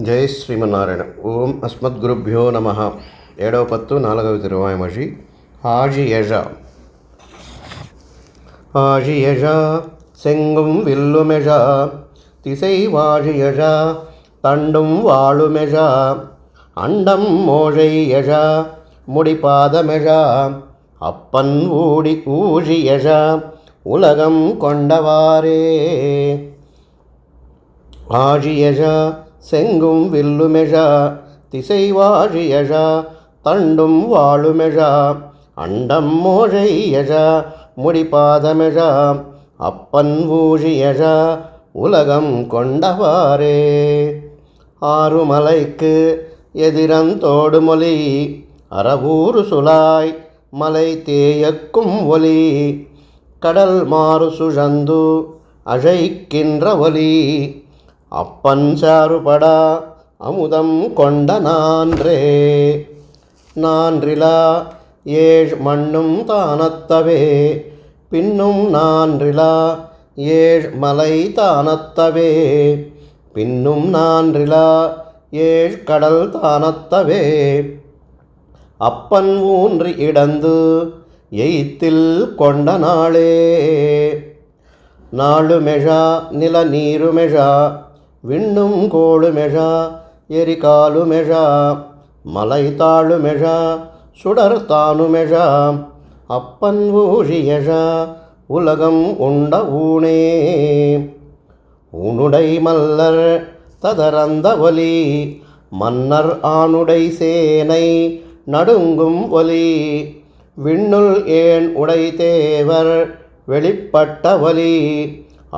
జై శ్రీమన్నారాయణ. ఓం అస్మద్గురుభ్యో నమ. 7వ పత్తు 4వ తిరువాయమషి. ஆழியழ ஆழியழ செங்கும் வில்லுமெழ திசை வாழியழ தண்டும் வாழுமெழ அண்டம் மோழை எழ முடிபாதமெழ அப்பன் ஊழியழ உலகம் கொண்டவாறே. ஆழியழ செங்கும் வில்லுமெழ திசை வாழியழ தண்டும் வாழுமெழ அண்டம் மோழை எழ முடிபாதமெழ அப்பன் ஊழியழ உலகம் கொண்டவாறே. ஆறுமலைக்கு எதிரந்தோடு மொழி அறவூறு சுழாய் மலை தேயக்கும் ஒலி கடல் மாறு சுழந்து அழைக்கின்ற ஒலி அப்பன் சாறுபடா அமுதம் கொண்ட நான்றே. நான்றிலா ஏழ் மண்ணும் தானத்தவே பின்னும் நான்றிலா ஏழ் மலை தானத்தவே பின்னும் நான்றிலா ஏழ் கடல் தானத்தவே அப்பன் ஊன்றி இடந்து எய்த்தில் கொண்ட நாளே. நாளுமெழா நில நீருமெழா விண்ணும் கோளுமெழ எரிகாலுமெழ மலை தாழுமெழ சுடர் தானுமெழ அப்பன் ஊழியழ உலகம் உண்ட ஊனே. ஊனுடை மல்லர் ததரந்த ஒலி மன்னர் ஆணுடை சேனை நடுங்கும் ஒலி விண்ணுள் ஏன் உடை தேவர் வெளிப்பட்ட ஒலி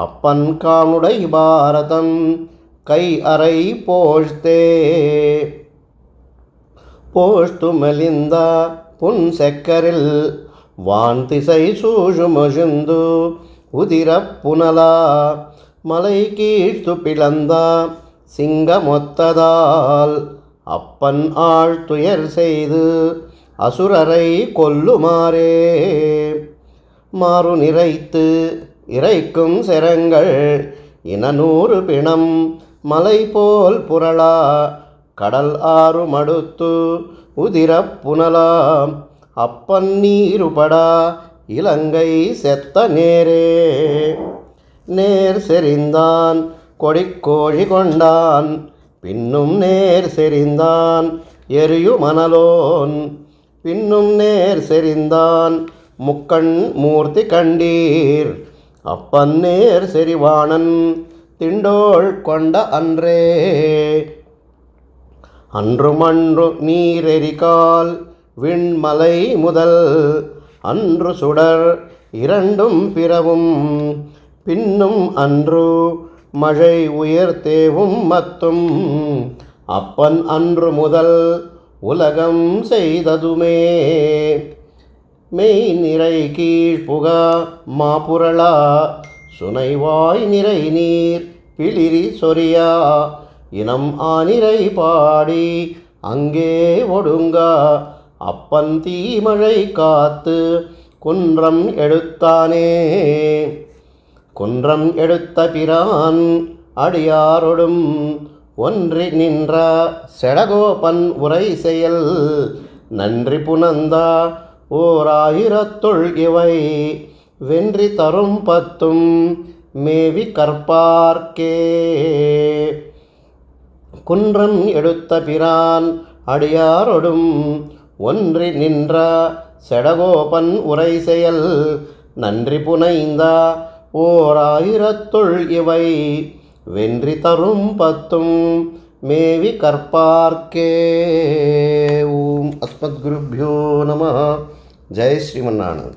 அப்பன் காணுடை பாரதம் கை அறை போழ்த்தே. போழ்த்து மெலிந்த புன் செக்கரில் வான் திசை சூழுமொழுந்து உதிரப் புனலா மலை கீழ்த்து பிளந்த சிங்கமொத்ததால் அப்பன் ஆள் துயர் செய்து அசுரரை கொல்லுமாறே. மாறு நிறைத்து இறைக்கும் செரங்கள் இனநூறு பிணம் மலை போல் புரளா கடல் ஆறு மடுத்து உதிரப் புனலா அப்பன் நீருபடா இலங்கை செத்த நேரே. நேர் செறிந்தான் கொடிக்கோழி கொண்டான் பின்னும் நேர் செறிந்தான் எரியு மணலோன் பின்னும் நேர் செறிந்தான் முக்கண் மூர்த்தி கண்டீர் அப்பன் நேர் செறிவாணன் திண்டோள் கொண்ட அன்றே. அன்று மன்று நீரெரிகால் விண்மலை முதல் அன்று சுடர் இரண்டும் பிறவும் பின்னும் அன்று மழை உயர்த்தேவும் மத்தும் அப்பன் அன்று முதல் உலகம் செய்ததுமே. மெய் நிறை கீழ்புகா மாப்புரளா சுனைவாய் நிறை நீர் பிளிரி சொரியா இனம் ஆனிரை பாடி அங்கே ஒடுங்கா அப்பன் தீமழை காத்து குன்றம் எடுத்தானே. குன்றம் எடுத்த பிரான் அடியாரொடும் ஒன்றி நின்ற செடகோபன் உரை செயல் நன்றி புனந்தா ஓர் ஆயிரத்துள் இவை வென்றி தரும் பத்தும் மேவி கற்பார்க்கே. குன்றம் எடுத்த பிரான் அடியாரொடும் ஒன்றி நின்ற செடகோபன் உரை செயல் நன்றி புனைந்தா ஓர் ஆயிரத்துள் இவை வென்றி தரும் பத்தும் மேவி கற்பார்க்கே. ஓம் அஸ்மத்குருப்யோ நம. ஜெய் ஸ்ரீமன்னாராயண.